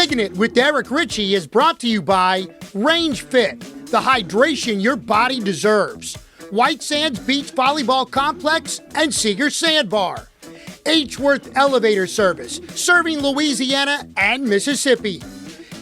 Diggin It with Eric Richey is brought to you by Range Fit, the hydration your body deserves. White Sands Beach Volleyball Complex and Seeger Sandbar. H-Worth Elevator Service, serving Louisiana and Mississippi.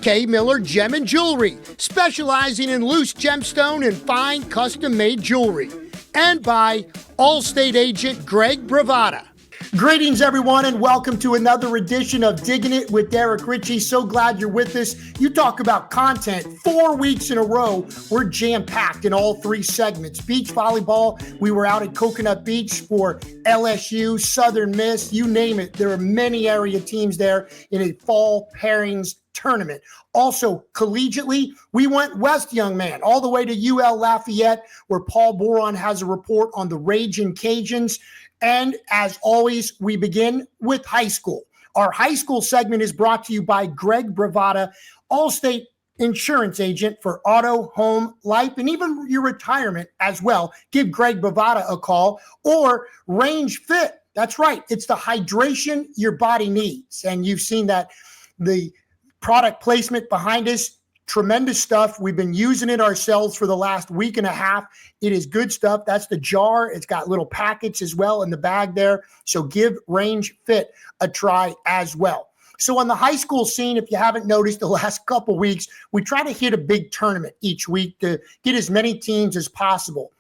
K. Miller Gem and Jewelry, specializing in loose gemstone and fine custom-made jewelry. And by Allstate agent Greg Bravata. Greetings, everyone, and welcome to another edition of Diggin' It with Eric Richey. So glad you're with us. You talk about content. 4 weeks in a row, we're jam-packed in all 3 segments. Beach volleyball, we were out at Coconut Beach for LSU, Southern Miss, you name it. There are many area teams there in a fall pairings tournament. Also, collegiately, we went west, young man, all the way to UL Lafayette, where Paul Boron has a report on the Ragin' Cajuns. And as always, we begin with high school. Our high school segment is brought to you by Greg Bravata, Allstate insurance agent for auto, home, life, and even your retirement as well. Give Greg Bravata a call. Or Range Fit. That's right. It's the hydration your body needs. And you've seen that the product placement behind us, tremendous stuff. We've been using it ourselves for the last week and a half. It is good stuff. That's the jar. It's got little packets as well in the bag there. So give Range Fit a try as well. So on the high school scene, if you haven't noticed the last couple weeks, we try to hit a big tournament each week to get as many teams as possible.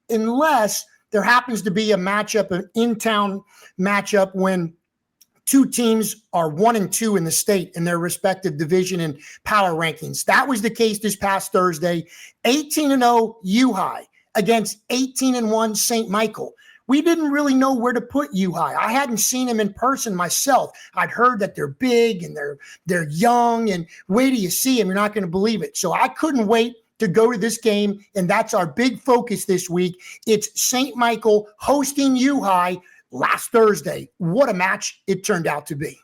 Unless there happens to be a matchup, an in-town matchup when 2 teams are 1 and 2 in the state in their respective division and power rankings. That was the case this past Thursday. 18-0 U-High against 18-1 St. Michael. We didn't really know where to put U-High. I hadn't seen them in person myself. I'd heard that they're big and they're young, and wait till you see them, you're not going to believe it. So I couldn't wait to go to this game, and that's our big focus this week. It's St. Michael hosting U-High last Thursday. What a match it turned out to be.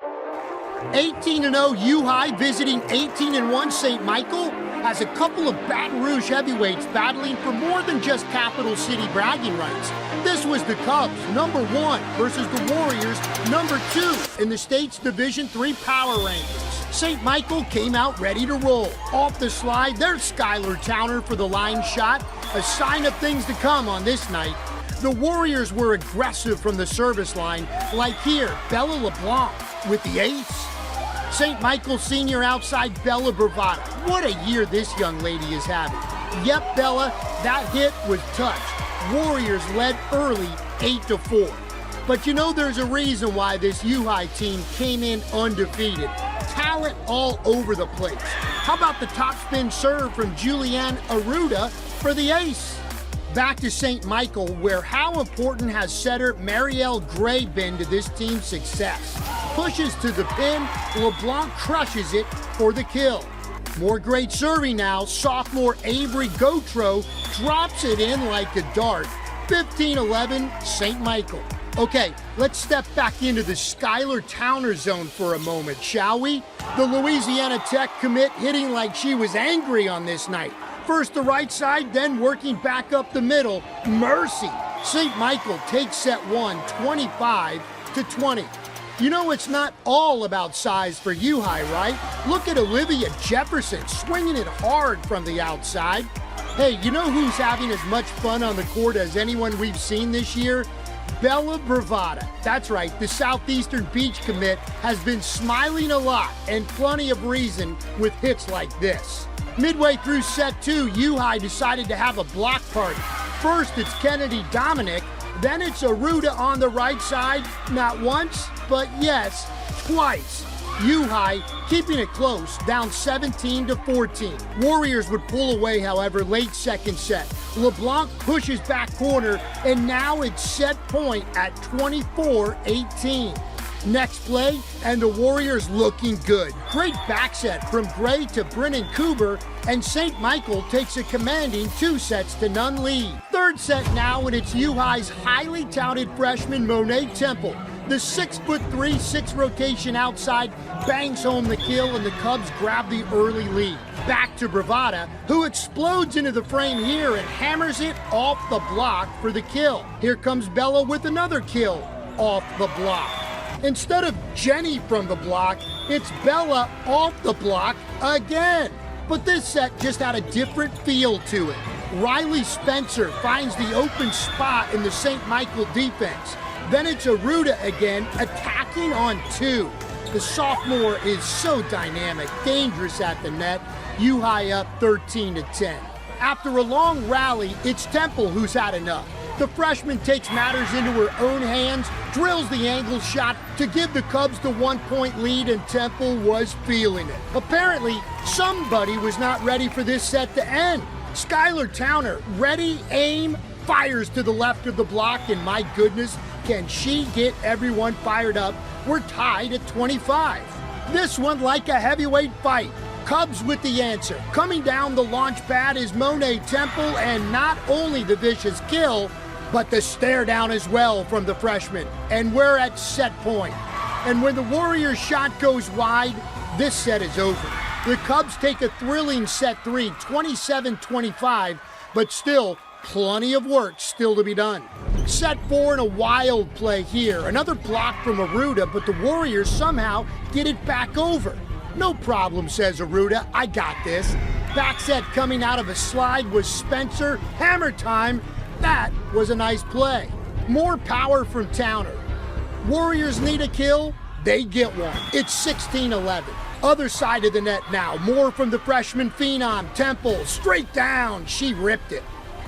18-0 U-High visiting 18-1 St. Michael has a couple of Baton Rouge heavyweights battling for more than just capital city bragging rights. This was the Cubs, number 1, versus the Warriors, number 2 in the state's Division III power rankings. St. Michael came out ready to roll. Off the slide, there's Skylar Towner for the line shot, a sign of things to come on this night. The Warriors were aggressive from the service line, like here, Bella LeBlanc with the ace. St. Michael senior outside Bella Bravata. What a year this young lady is having. Yep, Bella, that hit was touched. Warriors led early 8-4. But you know there's a reason why this U-High team came in undefeated. Talent all over the place. How about the topspin serve from Julianne Arruda for the ace? Back to St. Michael, where how important has setter Marielle Gray been to this team's success? Pushes to the pin, LeBlanc crushes it for the kill. More great serving now, sophomore Avery Gautreaux drops it in like a dart. 15-11 St. Michael. Okay, let's step back into the Skylar Towner zone for a moment, shall we? The Louisiana Tech commit hitting like she was angry on this night. First the right side, then working back up the middle. Mercy. St. Michael takes set 1, 25-20. You know it's not all about size for U-High, right? Look at Olivia Jefferson swinging it hard from the outside. Hey, you know who's having as much fun on the court as anyone we've seen this year? Bella Bravata. That's right, the Southeastern Beach commit has been smiling a lot, and plenty of reason with hits like this. Midway through set 2, U-High decided to have a block party. First, it's Kennedy Dominic, then it's Arruda on the right side, not once, but yes, twice. U-High keeping it close, down 17-14. Warriors would pull away, however, late second set. LeBlanc pushes back corner, and now it's set point at 24-18. Next play, and the Warriors looking good. Great back set from Gray to Brennan Cooper, and St. Michael takes a commanding 2-0 lead. Third set now, and it's U-High's highly touted freshman Monet Temple. The 6'3", 6 rotation outside bangs home the kill, and the Cubs grab the early lead. Back to Bravata, who explodes into the frame here and hammers it off the block for the kill. Here comes Bella with another kill off the block. Instead of Jenny from the block, it's Bella off the block again. But this set just had a different feel to it. Riley Spencer finds the open spot in the St. Michael defense. Then it's Aruda again, attacking on 2. The sophomore is so dynamic, dangerous at the net. U-High up 13-10. After a long rally, it's Temple who's had enough. The freshman takes matters into her own hands, drills the angle shot to give the Cubs the 1-point lead, and Temple was feeling it. Apparently, somebody was not ready for this set to end. Skylar Towner, ready, aim, fires to the left of the block, and my goodness, can she get everyone fired up? We're tied at 25. This one like a heavyweight fight. Cubs with the answer. Coming down the launch pad is Monet Temple, and not only the vicious kill, but the stare down as well from the freshman. And we're at set point. And when the Warriors shot goes wide, this set is over. The Cubs take a thrilling set 3, 27-25, but still plenty of work still to be done. Set 4 in a wild play here. Another block from Aruda, but the Warriors somehow get it back over. No problem, says Aruda, I got this. Back set coming out of a slide was Spencer. Hammer time. That was a nice play. More power from Towner. Warriors need a kill, they get one. It's 16-11. Other side of the net now. More from the freshman phenom, Temple. Straight down, she ripped it.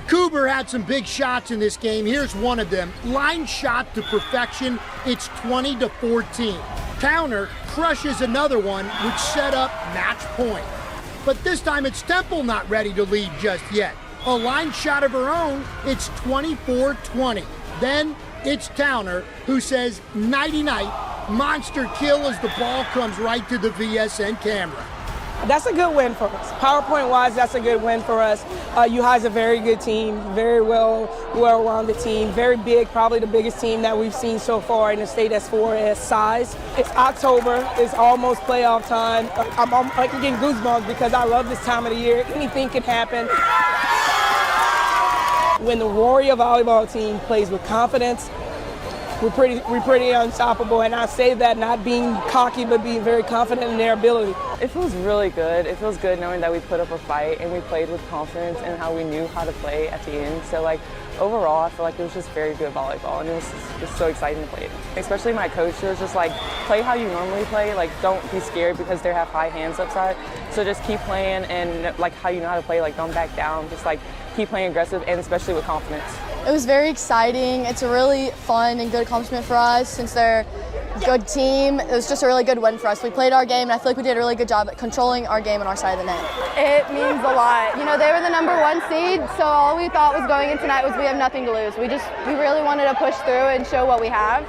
Cooper had some big shots in this game. Here's one of them. Line shot to perfection. It's 20-14. Towner crushes another one, which set up match point. But this time it's Temple not ready to lead just yet. A line shot of her own, it's 24-20. Then it's Towner who says nighty-night, monster kill as the ball comes right to the VSN camera. That's a good win for us. PowerPoint-wise, that's a good win for us. U-High's a very good team, very well-rounded team, very big, probably the biggest team that we've seen so far in the state as far as size. It's October, it's almost playoff time. I'm getting goosebumps because I love this time of the year. Anything can happen. When the Warrior volleyball team plays with confidence, we're pretty unstoppable, and I say that not being cocky, but being very confident in their ability. It feels really good. It feels good knowing that we put up a fight and we played with confidence and how we knew how to play at the end. So overall, I feel like it was just very good volleyball, and it was just so exciting to play it. Especially my coach, she was just like, play how you normally play. Don't be scared because they have high hands upside. So just keep playing and how you know how to play. Don't back down. Just keep playing aggressive, and especially with confidence. It was very exciting. It's a really fun and good accomplishment for us since they're a good team. It was just a really good win for us. We played our game, and I feel like we did a really good job at controlling our game on our side of the net. It means a lot. You know, they were the #1 seed, so all we thought was going in tonight was we have nothing to lose. We really wanted to push through and show what we have,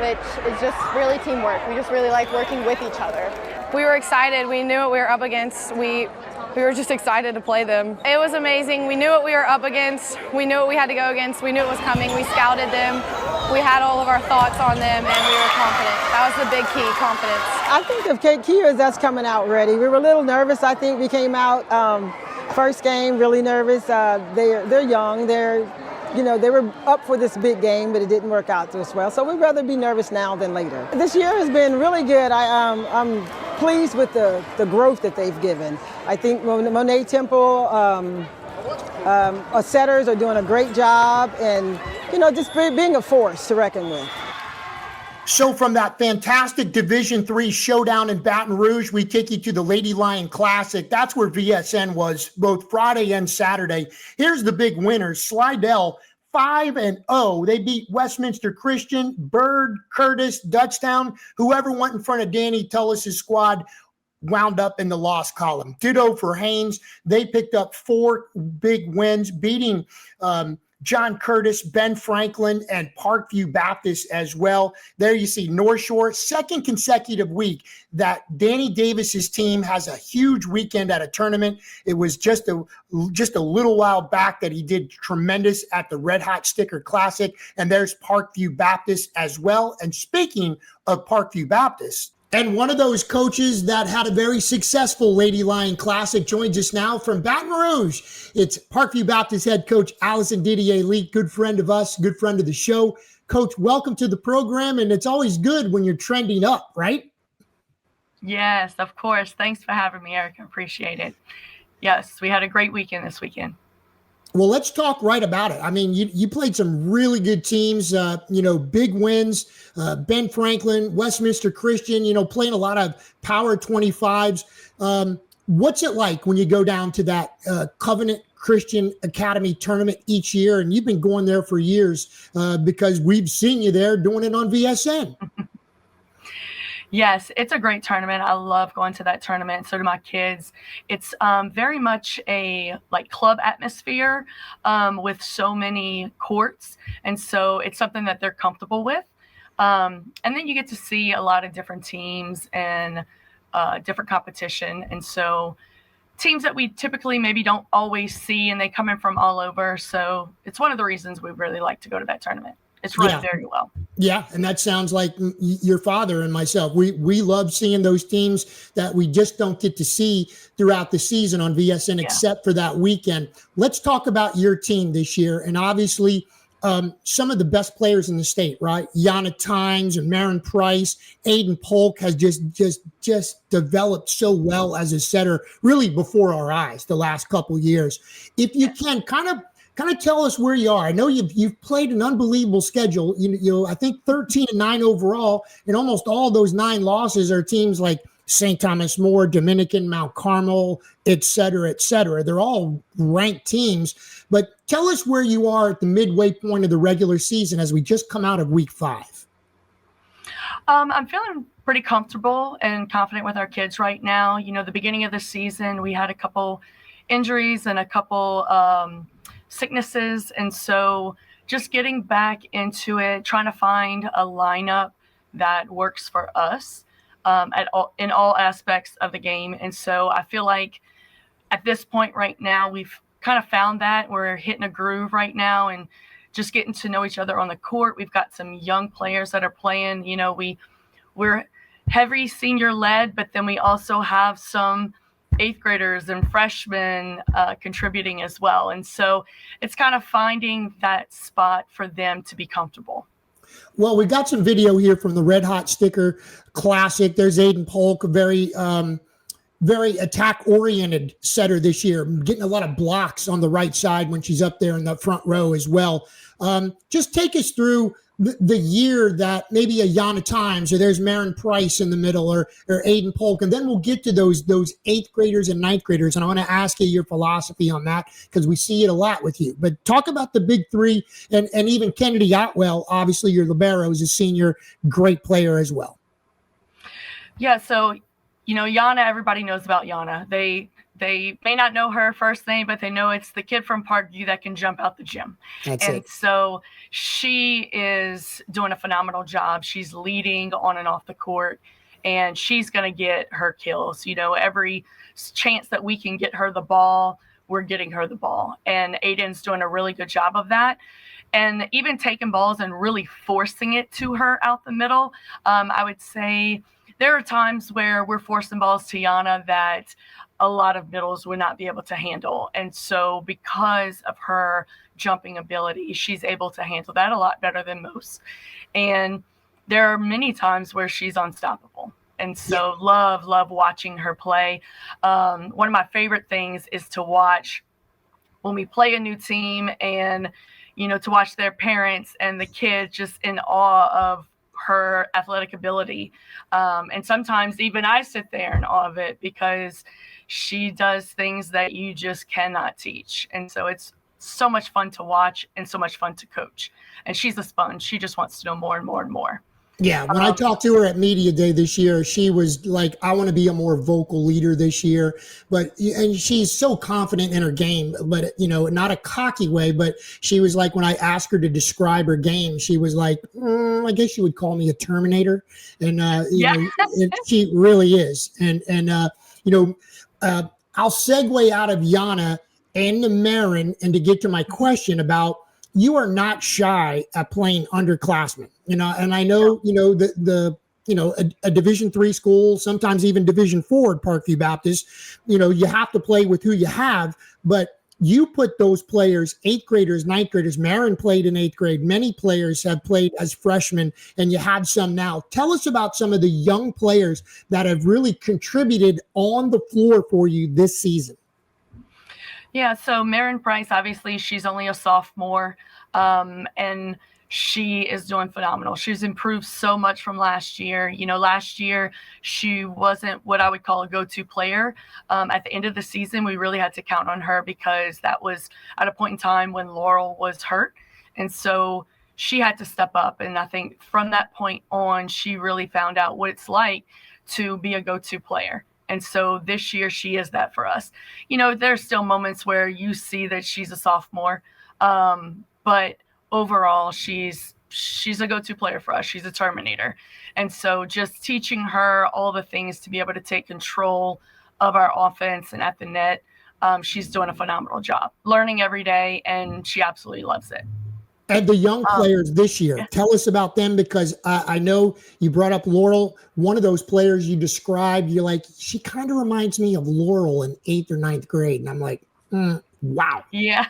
which is just really teamwork. We just really like working with each other. We were excited. We knew what we were up against. We were just excited to play them. It was amazing. We knew what we were up against. We knew what we had to go against. We knew it was coming. We scouted them. We had all of our thoughts on them, and we were confident. That was the big key, confidence. I think the key is us coming out ready. We were a little nervous. I think we came out first game really nervous. They're young. They were up for this big game, but it didn't work out as well. So we'd rather be nervous now than later. This year has been really good. I'm pleased with the growth that they've given. I think Monet Temple, setters are doing a great job, and just being a force to reckon with. So from that fantastic Division III showdown in Baton Rouge, we take you to the Lady Lion Classic. That's where VSN was both Friday and Saturday. Here's the big winners. Slidell, 5-0. They beat Westminster Christian, Bird, Curtis, Dutchtown. Whoever went in front of Danny Tullis' squad wound up in the loss column. Ditto for Haynes. They picked up 4 big wins, beating John Curtis, Ben Franklin, and Parkview Baptist as well. There you see North Shore, second consecutive week that Danny Davis's team has a huge weekend at a tournament. It was just a little while back that he did tremendous at the Red Hot Sticker Classic, and there's Parkview Baptist as well. And speaking of Parkview Baptist, and one of those coaches that had a very successful Lady Lion Classic joins us now from Baton Rouge. It's Parkview Baptist head coach Allison Didier Leake, good friend of us, good friend of the show. Coach, welcome to the program, and it's always good when you're trending up, right? Yes, of course. Thanks for having me, Eric. I appreciate it. Yes, we had a great weekend this weekend. Well, let's talk right about it. I mean, you played some really good teams, big wins, Ben Franklin, Westminster Christian, playing a lot of Power 25s. What's it like when you go down to that Covenant Christian Academy tournament each year? And you've been going there for years because we've seen you there doing it on VSN. Yes, it's a great tournament. I love going to that tournament. So do my kids. It's very much a club atmosphere with so many courts. And so it's something that they're comfortable with. And then you get to see a lot of different teams and different competition. And so teams that we typically maybe don't always see, and they come in from all over. So it's one of the reasons we really like to go to that tournament. It's run very well. Yeah, and that sounds like your father and myself. We love seeing those teams that we just don't get to see throughout the season on VSN except for that weekend. Let's talk about your team this year, and obviously some of the best players in the state, right? Yana Times and Marin Price, Aiden Polk has just developed so well as a setter, really before our eyes the last couple years. If you can kind of tell us where you are. I know you've played an unbelievable schedule. I think 13-9 overall, and almost all those 9 losses are teams like St. Thomas More, Dominican, Mount Carmel, et cetera, et cetera. They're all ranked teams. But tell us where you are at the midway point of the regular season as we just come out of week 5. I'm feeling pretty comfortable and confident with our kids right now. The beginning of the season, we had a couple injuries and a couple sicknesses. And so just getting back into it, trying to find a lineup that works for us in all aspects of the game. And so I feel like at this point right now, we've kind of found that we're hitting a groove right now and just getting to know each other on the court. We've got some young players that are playing. We're heavy senior led, but then we also have some 8th graders and freshmen contributing as well. And so it's kind of finding that spot for them to be comfortable. Well, we got some video here from the Red Hot Sticker Classic. There's Aiden Polk, a very attack-oriented setter this year, getting a lot of blocks on the right side when she's up there in the front row as well. Just take us through the year that maybe a Yana Times, or there's Marin Price in the middle, or Aiden Polk, and then we'll get to those 8th graders and 9th graders, and I want to ask you your philosophy on that because we see it a lot with you. But talk about the big 3, and even Kennedy Otwell, obviously your libero, is a senior, great player as well. Yeah, so Yana, everybody knows about Yana. They may not know her first name, but they know it's the kid from Parkview that can jump out the gym. That's it. So she is doing a phenomenal job. She's leading on and off the court, and she's going to get her kills. Every chance that we can get her the ball, we're getting her the ball. And Aiden's doing a really good job of that. And even taking balls and really forcing it to her out the middle. I would say there are times where we're forcing balls to Yana that a lot of middles would not be able to handle. And so because of her jumping ability, she's able to handle that a lot better than most. And there are many times where she's unstoppable. And so love watching her play. One of my favorite things is to watch when we play a new team and, to watch their parents and the kids just in awe of her athletic ability. And sometimes even I sit there in awe of it because she does things that you just cannot teach. And so it's so much fun to watch and so much fun to coach. And she's a sponge. She just wants to know more and more and more. Yeah, when I talked to her at Media Day this year, she was like, I want to be a more vocal leader this year. And she's so confident in her game, but, not a cocky way. But she was like, when I asked her to describe her game, she was like, I guess you would call me a Terminator. And, and she really is. I'll segue out of Yana and the Marin and to get to my question about, you are not shy at playing underclassmen, and I know, a Division III school, sometimes even Division IV at Parkview Baptist, you have to play with who you have, but you put those players, 8th graders, 9th graders, Marin played in 8th grade. Many players have played as freshmen, and you have some now. Tell us about some of the young players that have really contributed on the floor for you this season. Yeah, so Marin Price, obviously, she's only a sophomore, and she is doing phenomenal. She's improved so much from last year. You know, last year she wasn't what I would call a go-to player. At the end of the season, we really had to count on her because that was at a point in time when Laurel was hurt. And so she had to step up. And I think from that point on, she really found out what it's like to be a go-to player. And so this year she is that for us. You know, there's still moments where you see that she's a sophomore, but overall, she's a go-to player for us. She's a Terminator. And so just teaching her all the things to be able to take control of our offense and at the net, she's doing a phenomenal job. Learning every day, and she absolutely loves it. And the young players this year, tell us about them, because I know you brought up Laurel. One of those players you described, you're like, she kind of reminds me of Laurel in 8th or 9th grade. And I'm like, wow. Yeah.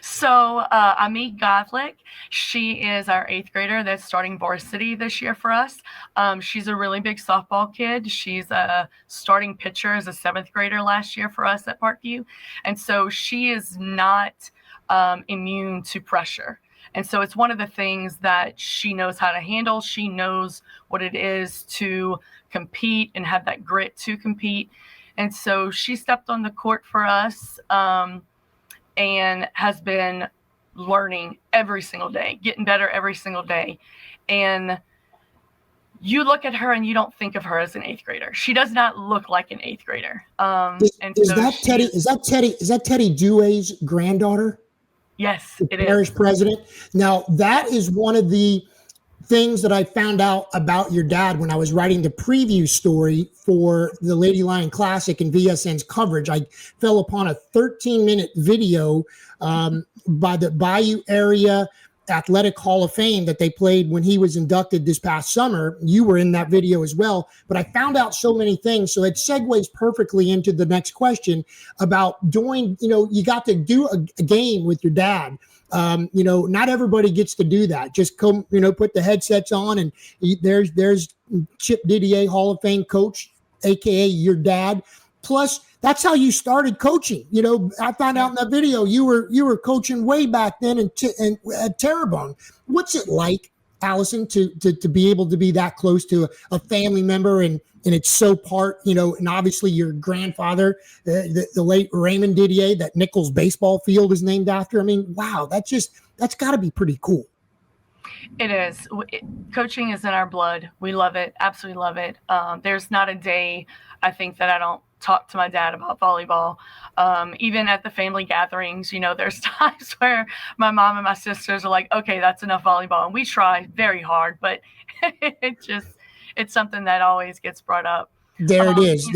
So Amit Godlick, she is our 8th grader that's starting varsity this year for us. She's a really big softball kid. She's a starting pitcher as a 7th grader last year for us at Parkview. And so she is not immune to pressure. And so it's one of the things that she knows how to handle. She knows what it is to compete and have that grit to compete. And so she stepped on the court for us and has been learning every single day, getting better every single day. And you look at her and you don't think of her as an 8th grader. She does not look like an 8th grader. Is that Teddy Dewey's granddaughter? Yes, it Parish is. president. Now, that is one of the things that I found out about your dad when I was writing the preview story for the Lady Lion Classic and VSN's coverage. I fell upon a 13-minute video by the Bayou Area Athletic Hall of Fame that they played when he was inducted this past summer. You were in that video as well, but I found out so many things. So it segues perfectly into the next question about doing, you got to do a game with your dad. Not everybody gets to do that. Just come, put the headsets on, and there's Chip Didier, Hall of Fame coach, AKA your dad. Plus, that's how you started coaching. I found out in that video you were coaching way back then at Terrebonne. What's it like, Allison, to be able to be that close to a family member, and it's so part, and obviously your grandfather, the late Raymond Didier, that Nichols baseball field is named after. I mean, wow, that's got to be pretty cool. It is. Coaching is in our blood. We love it. Absolutely love it. There's not a day, I think, that I don't talk to my dad about volleyball. Even at the family gatherings, there's times where my mom and my sisters are like, okay, that's enough volleyball. And we try very hard, but it's something that always gets brought up. There it is.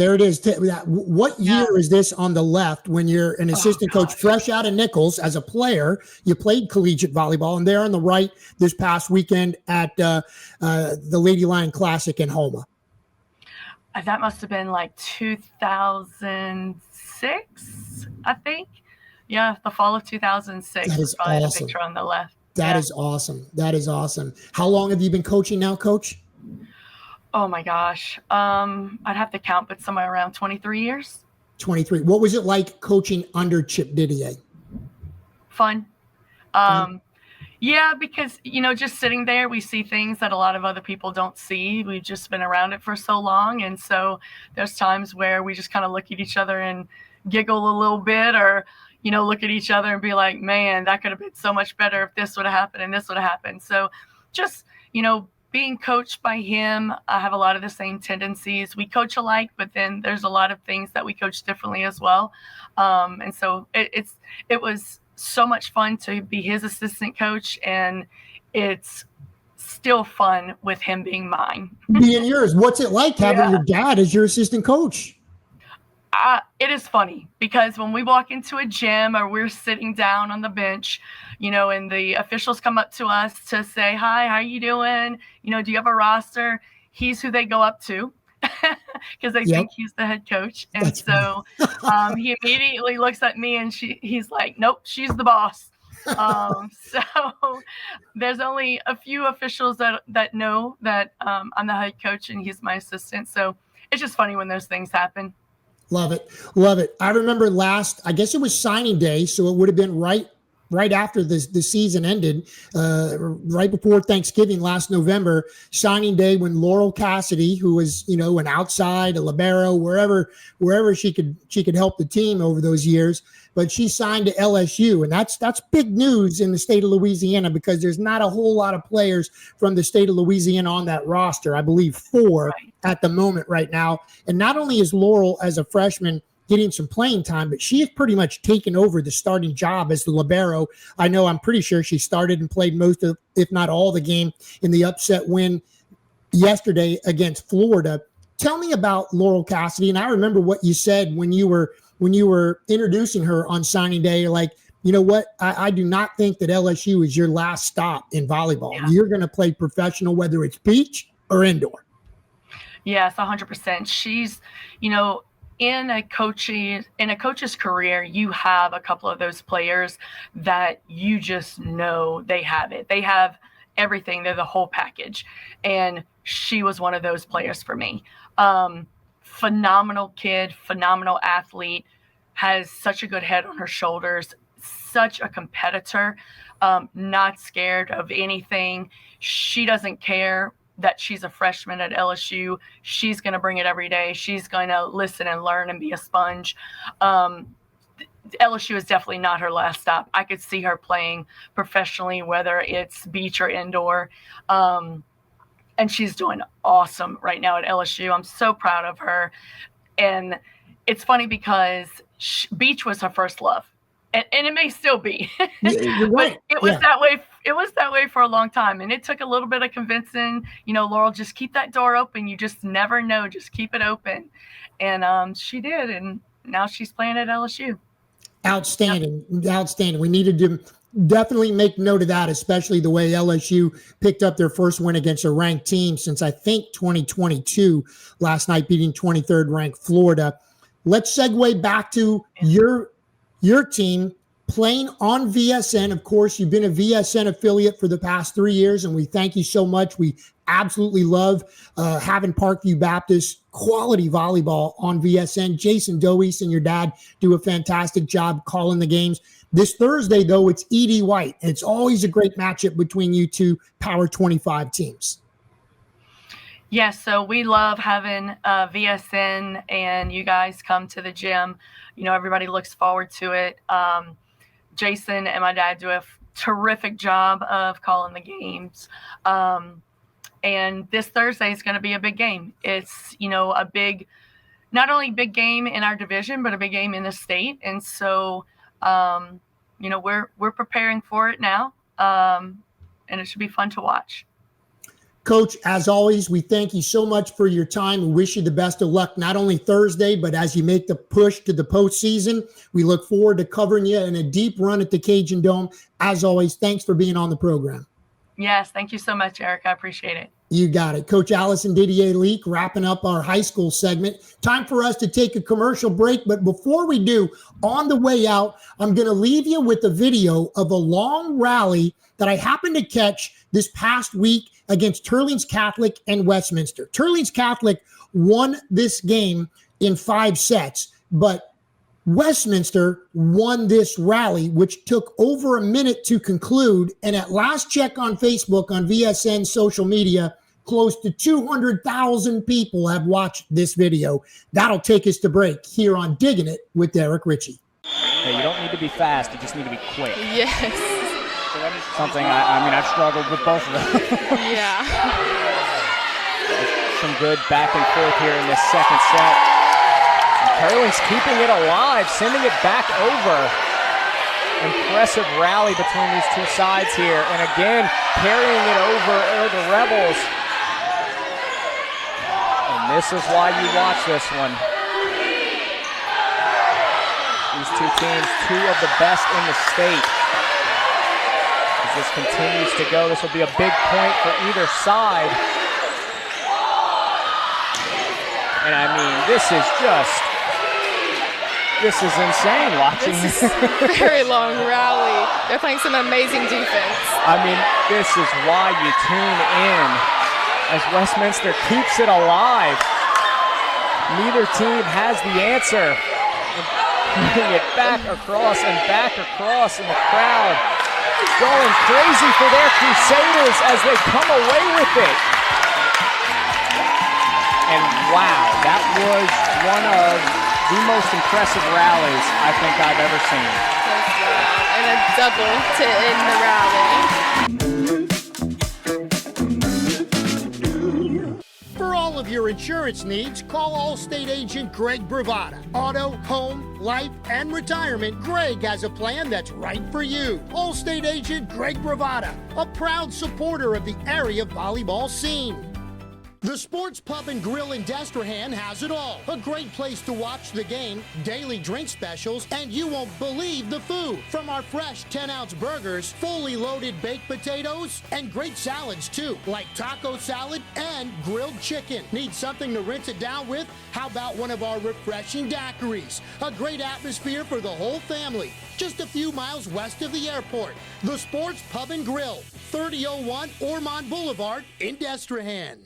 What year is this on the left when you're an assistant coach fresh out of Nichols as a player? You played collegiate volleyball, and there on the right this past weekend at the Lady Lion Classic in Houma. That must have been like 2006, I think. Yeah, the fall of 2006. That is awesome. The picture on the left. That is awesome. That is awesome. How long have you been coaching now, Coach? Oh my gosh. I'd have to count, but somewhere around 23 years. 23. What was it like coaching under Chip Didier? Fun. Yeah, because, just sitting there, we see things that a lot of other people don't see. We've just been around it for so long. And so there's times where we just kind of look at each other and giggle a little bit, or, look at each other and be like, man, that could have been so much better if this would have happened and this would have happened. So just, being coached by him, I have a lot of the same tendencies. We coach alike, but then there's a lot of things that we coach differently as well. And so it was so much fun to be his assistant coach, and it's still fun with him being mine. Being yours. What's it like having your dad as your assistant coach? It is funny because when we walk into a gym or we're sitting down on the bench, and the officials come up to us to say, hi, how you doing? Do you have a roster? He's who they go up to. because they think he's the head coach. And That's so he immediately looks at me and he's like, nope, she's the boss. So there's only a few officials that know that I'm the head coach and he's my assistant. So it's just funny when those things happen. Love it. Love it. I remember I guess it was signing day. So it would have been right after the season ended, right before Thanksgiving last November, signing day, when Laurel Cassidy, who was, an outside, a libero, wherever she could help the team over those years, but she signed to LSU. And that's big news in the state of Louisiana, because there's not a whole lot of players from the state of Louisiana on that roster. I believe 4 at the moment right now. And not only is Laurel, as a freshman, getting some playing time, but she has pretty much taken over the starting job as the libero. I'm pretty sure she started and played most of, if not all, the game in the upset win yesterday against Florida. Tell me about Laurel Cassidy. And I remember what you said when you were introducing her on signing day. Like, you know what? I do not think that LSU is your last stop in volleyball. Yeah. You're going to play professional, whether it's beach or indoor. Yes, 100%. She's, in a coach's career, you have a couple of those players that you just know they have it. They have everything. They're the whole package. And she was one of those players for me. Phenomenal kid, phenomenal athlete, has such a good head on her shoulders, such a competitor, not scared of anything. She doesn't care that she's a freshman at LSU. She's going to bring it every day. She's going to listen and learn and be a sponge. LSU is definitely not her last stop. I could see her playing professionally, whether it's beach or indoor. And she's doing awesome right now at LSU. I'm so proud of her. And it's funny because beach was her first love. And it may still be, You're right. But it was that way. It was that way for a long time, and it took a little bit of convincing. Laurel, just keep that door open. You just never know. Just keep it open, and she did, and now she's playing at LSU. Outstanding, outstanding. We needed to definitely make note of that, especially the way LSU picked up their first win against a ranked team since I think 2022 last night, beating 23rd ranked Florida. Let's segue back to your team playing on VSN. Of course, you've been a VSN affiliate for the past 3 years, and we thank you so much. We absolutely love having Parkview Baptist quality volleyball on VSN. Jason Doeis and your dad do a fantastic job calling the games. This Thursday, though, it's Edie White. And it's always a great matchup between you two Power 25 teams. Yes, so we love having VSN, and you guys come to the gym. Everybody looks forward to it. Jason and my dad do a terrific job of calling the games. And this Thursday is going to be a big game. It's, not only big game in our division, but a big game in the state. And so, we're preparing for it now. And it should be fun to watch. Coach, as always, we thank you so much for your time and wish you the best of luck, not only Thursday, but as you make the push to the postseason. We look forward to covering you in a deep run at the Cajun Dome. As always, thanks for being on the program. Yes, thank you so much, Eric. I appreciate it. You got it. Coach Allison Didier Leake wrapping up our high school segment. Time for us to take a commercial break. But before we do, on the way out, I'm going to leave you with a video of a long rally that I happened to catch this past week against Turlings Catholic and Westminster. Turlings Catholic won this game in 5 sets, but Westminster won this rally, which took over a minute to conclude. And at last check on Facebook, on VSN social media, close to 200,000 people have watched this video. That'll take us to break here on Diggin' It with Eric Richey. Hey, you don't need to be fast. You just need to be quick. Yes. Something I've struggled with both of them. Yeah. Some good back and forth here in this second set. Turlings keeping it alive, sending it back over. Impressive rally between these two sides here. And again, carrying it over are the Rebels. And this is why you watch this one. These two teams, two of the best in the state. As this continues to go, this will be a big point for either side. And I mean, this is insane watching. This is a very long rally. They're playing some amazing defense. I mean, this is why you tune in as Westminster keeps it alive. Neither team has the answer. Moving it back across and the crowd going crazy for their Crusaders as they come away with it. And wow, that was one of the most impressive rallies I think I've ever seen. And a double to end the rally. For all of your insurance needs, call Allstate agent Greg Bravada. Auto, home, life, and retirement, Greg has a plan that's right for you. Allstate agent Greg Bravada, a proud supporter of the area volleyball scene. The Sports Pub and Grill in Destrehan has it all. A great place to watch the game, daily drink specials, and you won't believe the food. From our fresh 10-ounce burgers, fully loaded baked potatoes, and great salads too, like taco salad and grilled chicken. Need something to rinse it down with? How about one of our refreshing daiquiris? A great atmosphere for the whole family. Just a few miles west of the airport. The Sports Pub and Grill, 3001 Ormond Boulevard in Destrehan.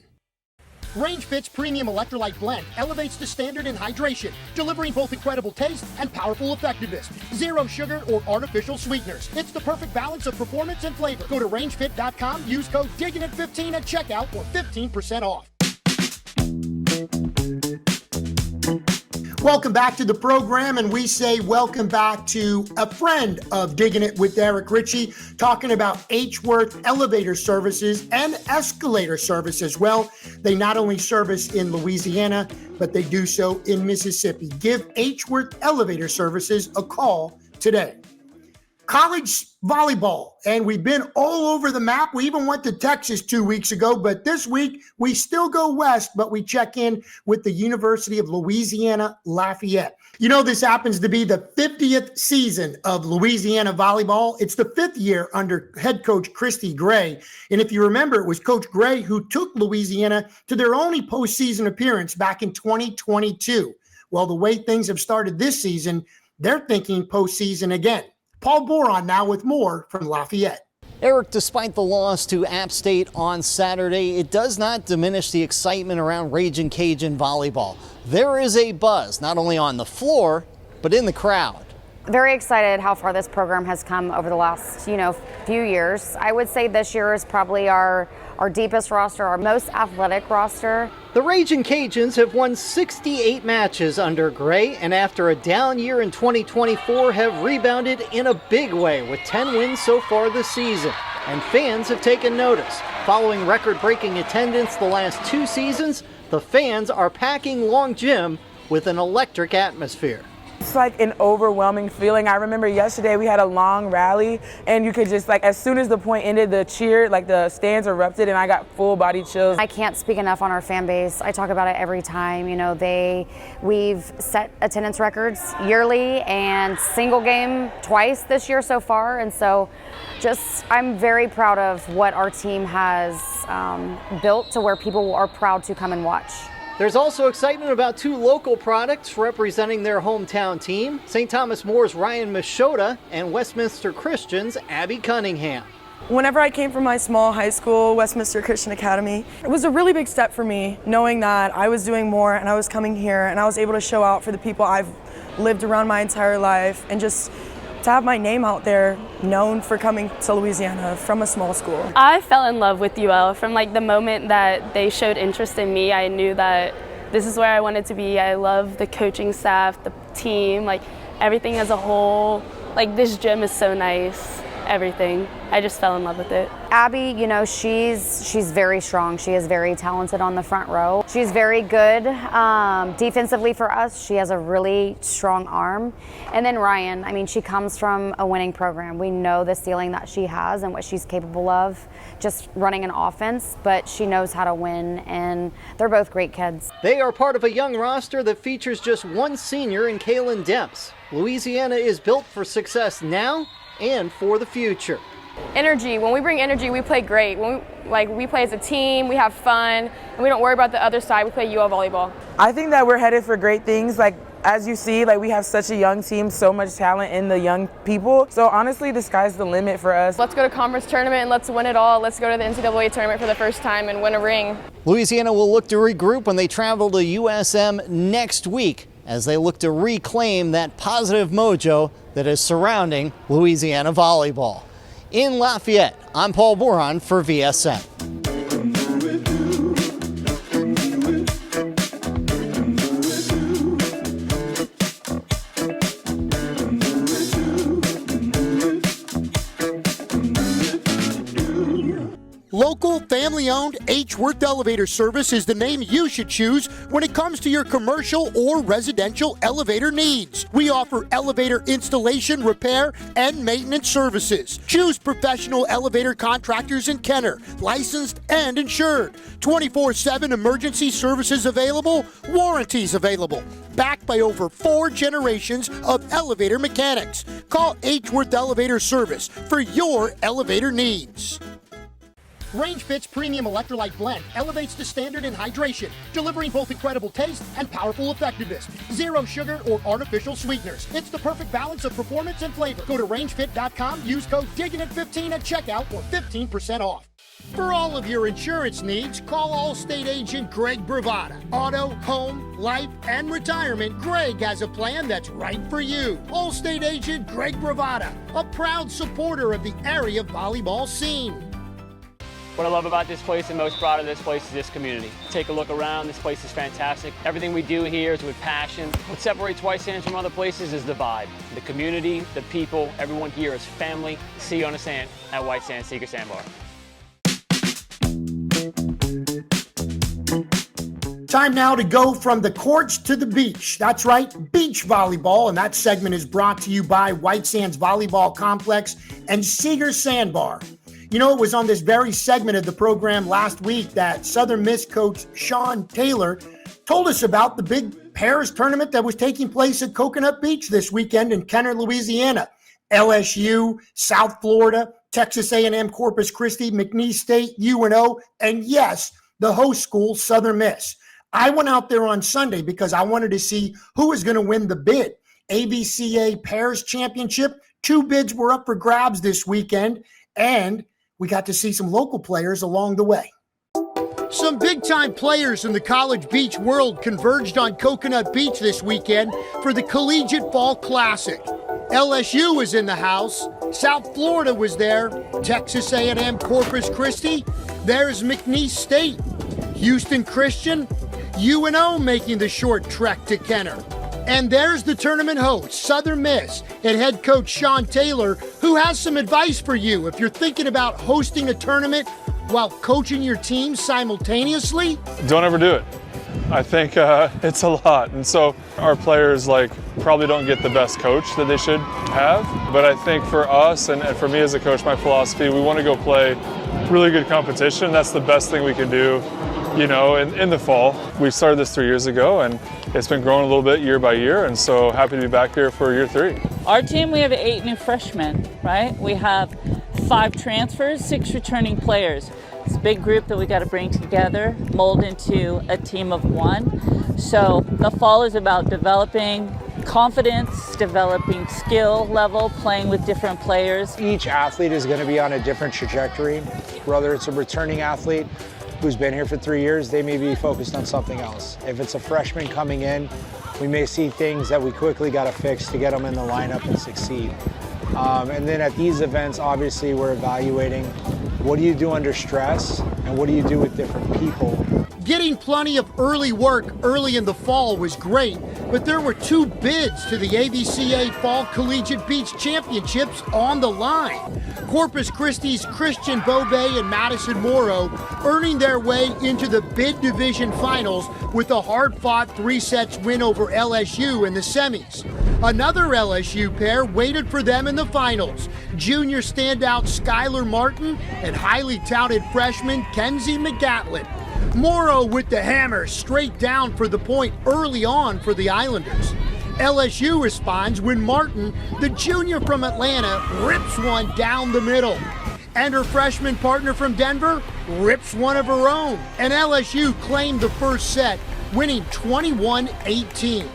Range Fit's premium electrolyte blend elevates the standard in hydration, delivering both incredible taste and powerful effectiveness. Zero sugar or artificial sweeteners. It's the perfect balance of performance and flavor. Go to rangefit.com, use code DIGGINIT15 at checkout for 15% off. Welcome back to the program, and we say welcome back to a friend of Diggin' It with Eric Richey, talking about H-Worth elevator services and escalator services. Well, they not only service in Louisiana, but they do so in Mississippi. Give H-Worth elevator services a call today. College volleyball, and we've been all over the map. We even went to Texas 2 weeks ago, but this week we still go west, but we check in with the University of Louisiana Lafayette. You know, this happens to be the 50th season of Louisiana volleyball. It's the 5th year under head coach Christy Gray. And if you remember, it was Coach Gray who took Louisiana to their only postseason appearance back in 2022. Well, the way things have started this season, they're thinking postseason again. Paul Boron now with more from Lafayette. Eric, despite the loss to App State on Saturday, it does not diminish the excitement around Ragin' Cajun volleyball. There is a buzz, not only on the floor, but in the crowd. Very excited how far this program has come over the last, few years. I would say this year is probably our deepest roster, our most athletic roster. The Ragin' Cajuns have won 68 matches under Gray, and after a down year in 2024 have rebounded in a big way with 10 wins so far this season. And fans have taken notice. Following record-breaking attendance the last 2 seasons, the fans are packing Long Gym with an electric atmosphere. It's like an overwhelming feeling. I remember yesterday we had a long rally, and you could just, as soon as the point ended, the cheer, the stands erupted, and I got full body chills. I can't speak enough on our fan base. I talk about it every time. We've set attendance records yearly and single game twice this year so far, and so I'm very proud of what our team has built to where people are proud to come and watch. There's also excitement about 2 local products representing their hometown team, St. Thomas More's Ryan Machota and Westminster Christian's Abby Cunningham. Whenever I came from my small high school, Westminster Christian Academy, it was a really big step for me, knowing that I was doing more and I was coming here and I was able to show out for the people I've lived around my entire life, and just to have my name out there known for coming to Louisiana from a small school. I fell in love with UL from the moment that they showed interest in me. I knew that this is where I wanted to be. I love the coaching staff, the team, everything as a whole. This gym is so nice, everything. I just fell in love with it. Abby, she's very strong. She is very talented on the front row. She's very good defensively for us. She has a really strong arm. And then Ryan, she comes from a winning program. We know the ceiling that she has and what she's capable of just running an offense, but she knows how to win, and they're both great kids. They are part of a young roster that features just one senior in Kaylin Demps. Louisiana is built for success now and for the future. Energy. When we bring energy, we play great. When we play as a team, we have fun, and we don't worry about the other side. We play UL volleyball. I think that we're headed for great things. As you see, we have such a young team, so much talent in the young people. So honestly, the sky's the limit for us. Let's go to conference tournament and let's win it all. Let's go to the NCAA tournament for the first time and win a ring. Louisiana will look to regroup when they travel to USM next week as they look to reclaim that positive mojo that is surrounding Louisiana volleyball. In Lafayette, I'm Paul Boron for VSN. Local, family-owned H. Worth Elevator Service is the name you should choose when it comes to your commercial or residential elevator needs. We offer elevator installation, repair, and maintenance services. Choose professional elevator contractors in Kenner, licensed and insured. 24/7 emergency services available, warranties available. Backed by over 4 generations of elevator mechanics. Call H. Worth Elevator Service for your elevator needs. Range Fit's premium electrolyte blend elevates the standard in hydration, delivering both incredible taste and powerful effectiveness. Zero sugar or artificial sweeteners. It's the perfect balance of performance and flavor. Go to rangefit.com, use code DIGGINIT15 at checkout for 15% off. For all of your insurance needs, call Allstate agent Greg Bravada. Auto, home, life, and retirement, Greg has a plan that's right for you. Allstate agent Greg Bravada, a proud supporter of the area volleyball scene. What I love about this place and most proud of this place is this community. Take a look around, this place is fantastic. Everything we do here is with passion. What separates White Sands from other places is the vibe. The community, the people, everyone here is family. See you on the sand at White Sands Secret Sandbar. Time now to go from the courts to the beach. That's right, beach volleyball, and that segment is brought to you by White Sands Volleyball Complex and Seeger Sandbar. You know, it was on this very segment of the program last week that Southern Miss coach Sean Taylor told us about the big pairs tournament that was taking place at Coconut Beach this weekend in Kenner, Louisiana. LSU, South Florida, Texas A&M, Corpus Christi, McNeese State, UNO, and yes, the host school, Southern Miss. I went out there on Sunday because I wanted to see who was going to win the bid. AVCA Pairs Championship. 2 bids were up for grabs this weekend, and we got to see some local players along the way. Some big-time players in the college beach world converged on Coconut Beach this weekend for the Collegiate Fall Classic. LSU was in the house. South Florida was there. Texas A&M, Corpus Christi. There's McNeese State. Houston Christian. UNO making the short trek to Kenner. And there's the tournament host, Southern Miss, and head coach Sean Taylor, who has some advice for you if you're thinking about hosting a tournament while coaching your team simultaneously. Don't ever do it. I think it's a lot. And so our players probably don't get the best coach that they should have. But I think for us and for me as a coach, my philosophy, we want to go play really good competition. That's the best thing we can do, in the fall. We started this 3 years ago, and it's been growing a little bit year by year, and so happy to be back here for year 3. Our team, we have 8 new freshmen, right? We have 5 transfers, 6 returning players. It's a big group that we got to bring together, mold into a team of 1. So the fall is about developing confidence, developing skill level, playing with different players. Each athlete is going to be on a different trajectory. Whether it's a returning athlete who's been here for 3 years, they may be focused on something else. If it's a freshman coming in, we may see things that we quickly got to fix to get them in the lineup and succeed. And then at these events, obviously, we're evaluating what do you do under stress and what do you do with different people. Getting plenty of early work early in the fall was great, but there were 2 bids to the AVCA Fall Collegiate Beach Championships on the line. Corpus Christi's Christian Bobay and Madison Morrow earning their way into the bid division finals with a hard-fought 3-set win over LSU in the semis. Another LSU pair waited for them in the finals. Junior standout Skylar Martin and highly touted freshman Kenzie McGatlin. Morrow with the hammer straight down for the point early on for the Islanders. LSU responds when Martin, the junior from Atlanta, rips one down the middle. And her freshman partner from Denver rips one of her own. And LSU claimed the first set, winning 21-18.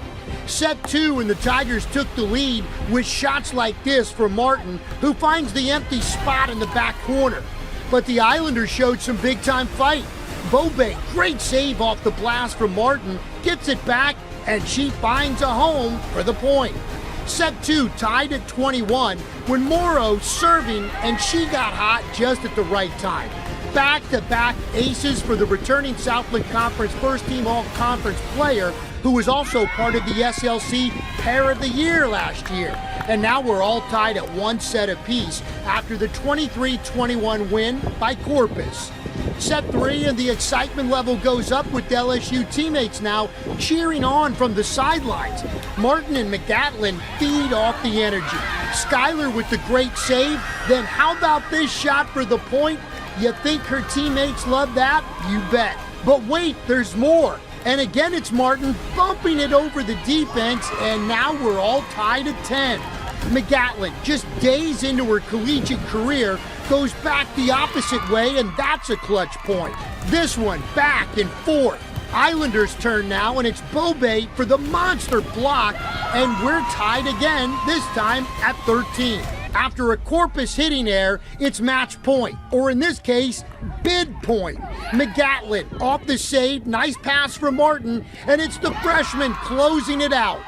Set 2 and the Tigers took the lead with shots like this from Martin, who finds the empty spot in the back corner. But the Islanders showed some big-time fight. Bobe, great save off the blast from Martin, gets it back, and she finds a home for the point. Set 2 tied at 21 when Morrow serving, and she got hot just at the right time. Back-to-back aces for the returning Southland Conference first-team all-conference player, who was also part of the SLC Pair of the Year last year. And now we're all tied at one set apiece after the 23-21 win by Corpus. Set 3 and the excitement level goes up with LSU teammates now cheering on from the sidelines. Martin and McGatlin feed off the energy. Skylar with the great save. Then how about this shot for the point? You think her teammates love that? You bet. But wait, there's more. And again, it's Martin bumping it over the defense, and now we're all tied at 10. McGatlin, just days into her collegiate career, goes back the opposite way, and that's a clutch point. This one back and forth. Islanders' turn now, and it's Bobe for the monster block, and we're tied again, this time at 13. After a Corpus hitting error, it's match point, or in this case, bid point. McGatlin off the save, nice pass from Martin, and it's the freshman closing it out.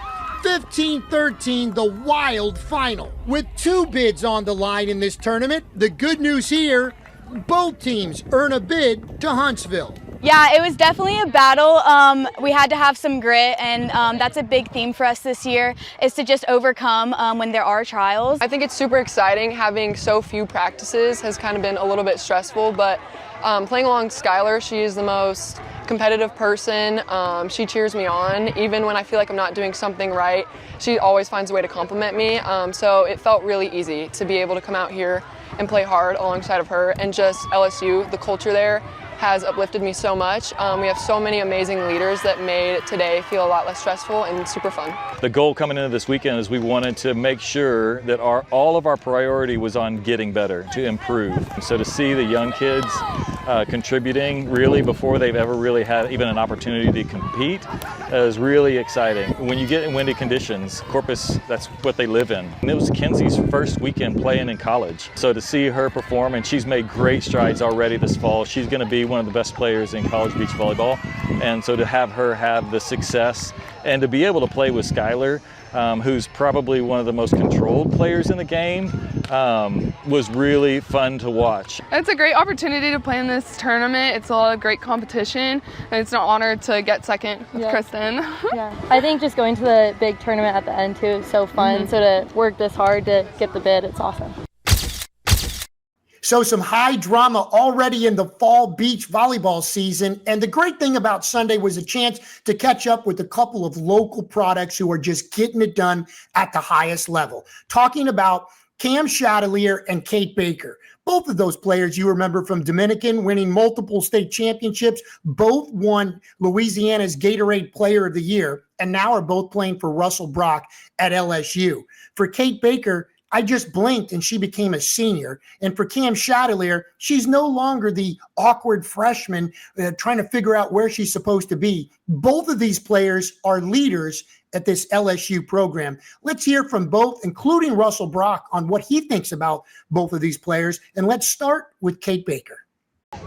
15-13, the Wild final. With 2 bids on the line in this tournament, the good news here, both teams earn a bid to Huntsville. Yeah, it was definitely a battle. We had to have some grit, and that's a big theme for us this year, is to just overcome when there are trials. I think it's super exciting. Having so few practices has kind of been a little bit stressful, but playing along Skylar, she is the most competitive person. She cheers me on. Even when I feel like I'm not doing something right, she always finds a way to compliment me. So it felt really easy to be able to come out here and play hard alongside of her, and just LSU, the culture there has uplifted me so much. We have so many amazing leaders that made today feel a lot less stressful and super fun. The goal coming into this weekend is we wanted to make sure that all of our priority was on getting better, to improve. So to see the young kids contributing really before they've ever really had even an opportunity to compete is really exciting. When you get in windy conditions, Corpus, that's what they live in. And it was Kenzie's first weekend playing in college. So to see her perform, and she's made great strides already this fall. She's going to be one of the best players in college beach volleyball. And so to have her have the success and to be able to play with Skylar, who's probably one of the most controlled players in the game, was really fun to watch. It's a great opportunity to play in this tournament. It's a lot of great competition, and it's an honor to get second with Kristen. Yeah, I think just going to the big tournament at the end too is so fun. So to work this hard to get the bid, it's awesome. So some high drama already in the fall beach volleyball season. And the great thing about Sunday was a chance to catch up with a couple of local products who are just getting it done at the highest level. Talking about Cam Chatelier and Kate Baker. Both of those players you remember from Dominican, winning multiple state championships. Both won Louisiana's Gatorade Player of the Year, and now are both playing for Russell Brock at LSU. For Kate Baker, I just blinked and she became a senior. And for Cam Chatelier, she's no longer the awkward freshman trying to figure out where she's supposed to be. Both of these players are leaders at this LSU program. Let's hear from both, including Russell Brock, on what he thinks about both of these players. And let's start with Kate Baker.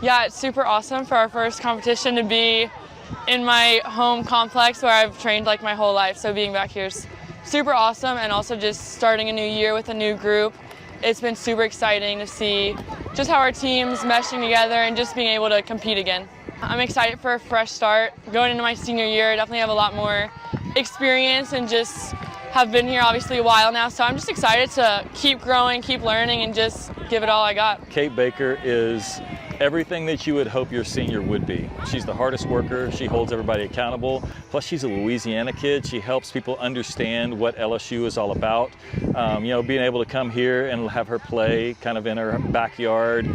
Yeah, it's super awesome for our first competition to be in my home complex where I've trained like my whole life. So being back here is super awesome, and also just starting a new year with a new group. It's been super exciting to see just how our team's meshing together and just being able to compete again. I'm excited for a fresh start. Going into my senior year, I definitely have a lot more experience and just have been here obviously a while now, so I'm just excited to keep growing, keep learning, and just give it all I got. Kate Baker is everything that you would hope your senior would be. She's the hardest worker. She holds everybody accountable. Plus, she's a Louisiana kid. She helps people understand what LSU is all about. Being able to come here and have her play kind of in her backyard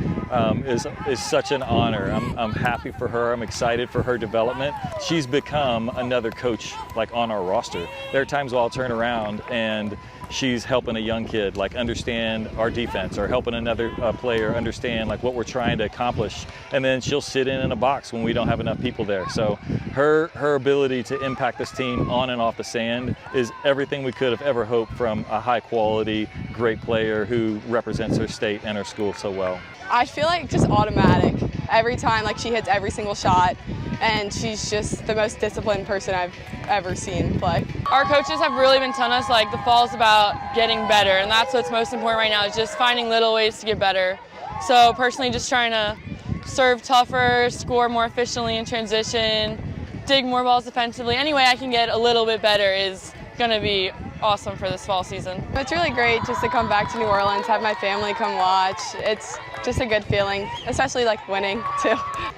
is such an honor. I'm happy for her. I'm excited for her development. She's become another coach like on our roster. There are times where I'll turn around and she's helping a young kid like understand our defense, or helping another player understand like what we're trying to accomplish. And then she'll sit in a box when we don't have enough people there. So her ability to impact this team on and off the sand is everything we could have ever hoped from a high quality, great player who represents her state and her school so well. I feel like just automatic. Every time, like, she hits every single shot, and she's just the most disciplined person I've ever seen play. Our coaches have really been telling us like the fall is about getting better, and that's what's most important right now, is just finding little ways to get better. So personally, just trying to serve tougher, score more efficiently in transition, dig more balls defensively. Any way I can get a little bit better is going to be awesome for this fall season. It's really great just to come back to New Orleans, have my family come watch. It's just a good feeling, especially like winning too.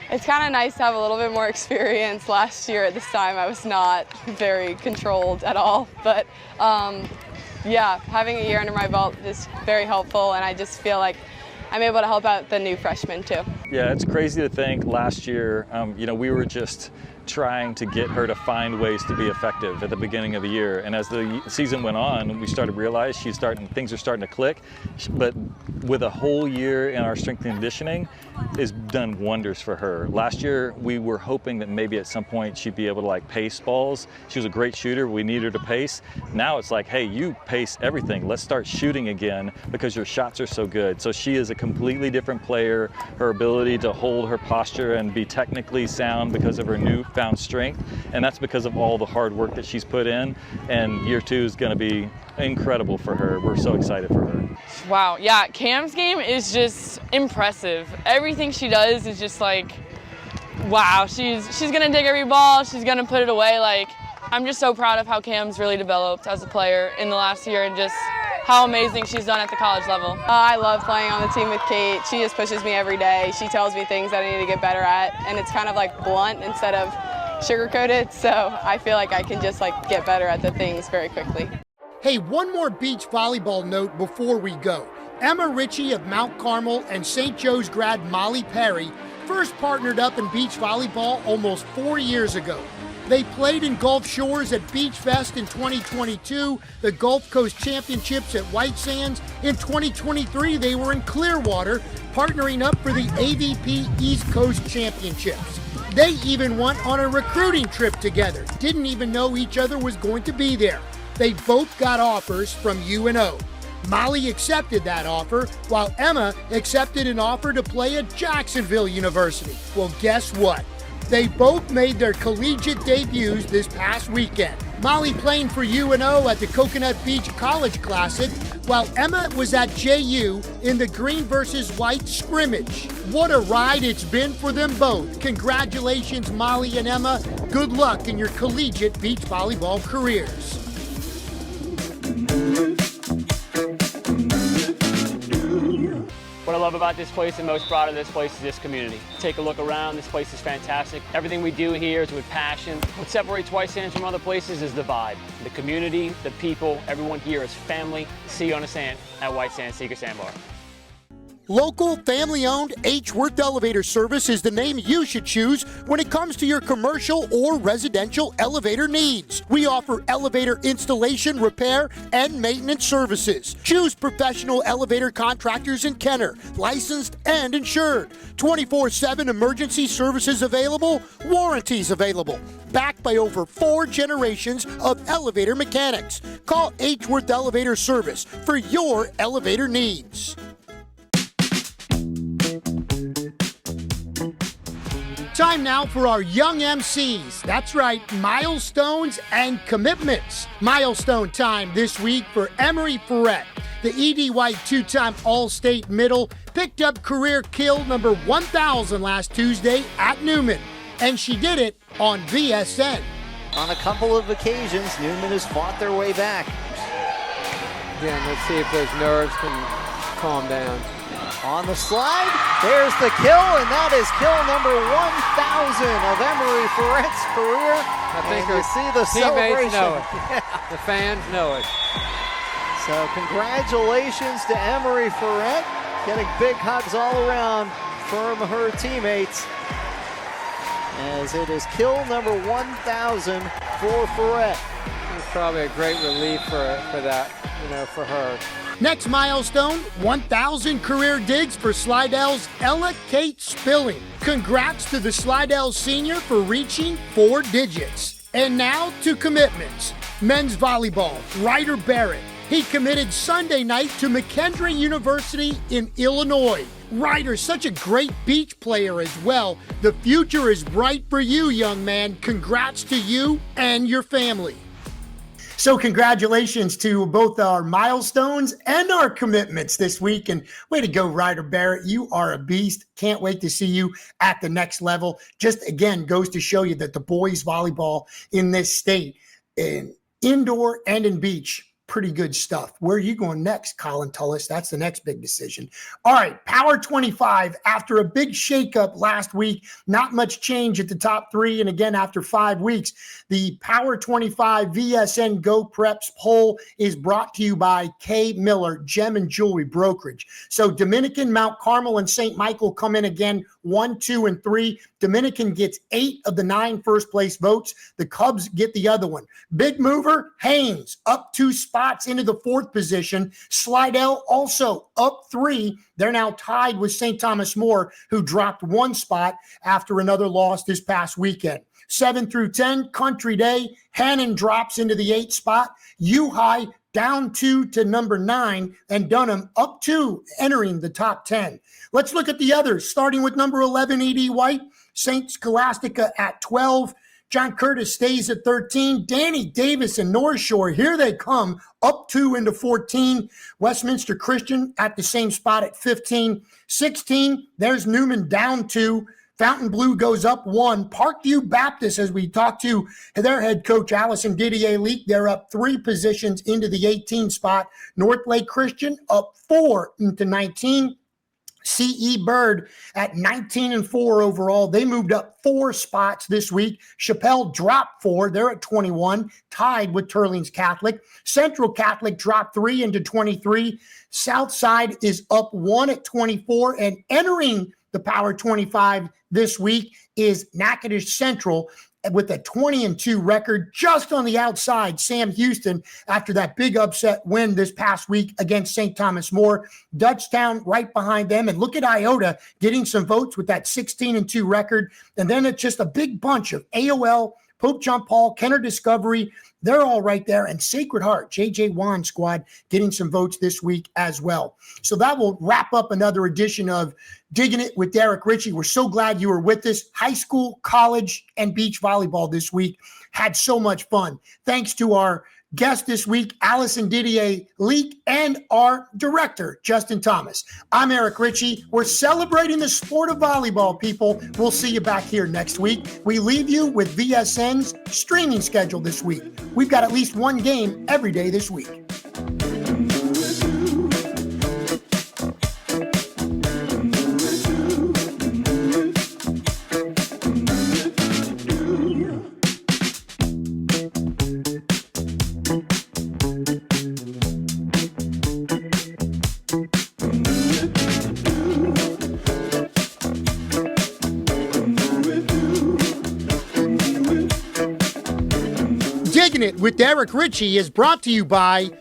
It's kind of nice to have a little bit more experience. Last year at this time I was not very controlled at all, but yeah, having a year under my belt is very helpful, and I just feel like I'm able to help out the new freshmen too. Yeah, it's crazy to think last year, we were just trying to get her to find ways to be effective at the beginning of the year. And as the season went on, we started to realize things are starting to click. But with a whole year in our strength and conditioning, has done wonders for her. Last year, we were hoping that maybe at some point she'd be able to like pace balls. She was a great shooter. We need her to pace. Now it's like, hey, you pace everything. Let's start shooting again because your shots are so good. So she is a completely different player. Her ability to hold her posture and be technically sound because of her newfound strength. And that's because of all the hard work that she's put in. And year 2 is going to be incredible for her. We're so excited for her. Wow, yeah, Cam's game is just impressive. Everything she does is just like, wow, she's gonna dig every ball, she's gonna put it away. Like, I'm just so proud of how Cam's really developed as a player in the last year, and just how amazing she's done at the college level. I love playing on the team with Kate. She just pushes me every day. She tells me things that I need to get better at, and it's kind of like blunt instead of sugar-coated, so I feel like I can just like get better at the things very quickly. Hey, one more beach volleyball note before we go. Emma Richey of Mount Carmel and St. Joe's grad Molly Perry first partnered up in beach volleyball almost 4 years ago. They played in Gulf Shores at Beach Fest in 2022, the Gulf Coast Championships at White Sands. In 2023, they were in Clearwater, partnering up for the AVP East Coast Championships. They even went on a recruiting trip together. Didn't even know each other was going to be there. They both got offers from UNO. Molly accepted that offer, while Emma accepted an offer to play at Jacksonville University. Well, guess what? They both made their collegiate debuts this past weekend. Molly playing for UNO at the Coconut Beach College Classic, while Emma was at JU in the green versus white scrimmage. What a ride it's been for them both. Congratulations, Molly and Emma. Good luck in your collegiate beach volleyball careers. What I love about this place and most proud of this place is this community. Take a look around, this place is fantastic. Everything we do here is with passion. What separates White Sands from other places is the vibe. The community, the people, everyone here is family. See you on the sand at White Sands Secret Sandbar. Local, family-owned H. Worth Elevator Service is the name you should choose when it comes to your commercial or residential elevator needs. We offer elevator installation, repair, and maintenance services. Choose professional elevator contractors in Kenner, licensed and insured. 24/7 emergency services available, warranties available. Backed by over 4 generations of elevator mechanics. Call H. Worth Elevator Service for your elevator needs. Time now for our young MCs. That's right, Milestones and Commitments. Milestone time this week for Emery Ferret. The E.D. White 2-time All-State Middle picked up career kill number 1,000 last Tuesday at Newman, and she did it on VSN. On a couple of occasions, Newman has fought their way back. Again, let's see if those nerves can calm down. On the slide, there's the kill, and that is kill number 1,000 of Emery Ferret's career. I think you see the teammates celebration. know it. The fans know it. So congratulations to Emery Ferret, getting big hugs all around from her teammates, as it is kill number 1,000 for Ferret. It's probably a great relief for that for her. Next milestone, 1,000 career digs for Slidell's Ella Kate Spilling. Congrats to the Slidell senior for reaching 4 digits. And now to commitments. Men's volleyball, Ryder Barrett. He committed Sunday night to McKendree University in Illinois. Ryder's such a great beach player as well. The future is bright for you, young man. Congrats to you and your family. So congratulations to both our milestones and our commitments this week. And way to go, Ryder Barrett. You are a beast. Can't wait to see you at the next level. Just, again, goes to show you that the boys volleyball in this state, in indoor and in beach, pretty good stuff. Where are you going next, Colin Tullis? That's the next big decision. All right, Power 25. After a big shakeup last week, not much change at the top 3. And again, after 5 weeks, the Power 25 VSN Go Preps poll is brought to you by K. Miller Gem and Jewelry Brokerage. So Dominican, Mount Carmel, and St. Michael come in again 1, 2, and 3. Dominican gets 8 of the 9 first place votes. The Cubs get the other one. Big mover, Haynes, up 2 spots into the 4th position. Slidell also up 3. They're now tied with St. Thomas More, who dropped 1 spot after another loss this past weekend. 7 through 10, Country Day. Hannon drops into the 8th spot. U-High down 2 to number 9, and Dunham up 2, entering the top 10. Let's look at the others, starting with number 11, E.D. White. St. Scholastica at 12. John Curtis stays at 13. Danny Davis and North Shore, here they come, up 2 into 14. Westminster Christian at the same spot at 15. 16, there's Newman down 2. Fountain Blue goes up 1. Parkview Baptist, as we talked to their head coach, Allison Didier Leake, they're up 3 positions into the 18 spot. North Lake Christian up 4 into 19. C.E. Bird at 19 and 4 overall. They moved up 4 spots this week. Chappelle dropped 4. They're at 21, tied with Turlings Catholic. Central Catholic dropped 3 into 23. Southside is up 1 at 24. And entering the Power 25 this week is Natchitoches Central with a 20-2 record, just on the outside. Sam Houston, after that big upset win this past week against St. Thomas More. Dutchtown right behind them. And look at Iota getting some votes with that 16-2 record. And then it's just a big bunch of AOL, Pope John Paul, Kenner Discovery. They're all right there. And Sacred Heart, J.J. Wan squad, getting some votes this week as well. So that will wrap up another edition of Digging It with Eric Richey. We're so glad you were with us. High school, college, and beach volleyball this week. Had so much fun. Thanks to our guest this week, Allison Didier Leake, and our director, Justin Thomas. I'm Eric Richey. We're celebrating the sport of volleyball, people. We'll see you back here next week. We leave you with VSN's streaming schedule this week. We've got at least 1 game every day this week. Diggin' It with Eric Richey is brought to you by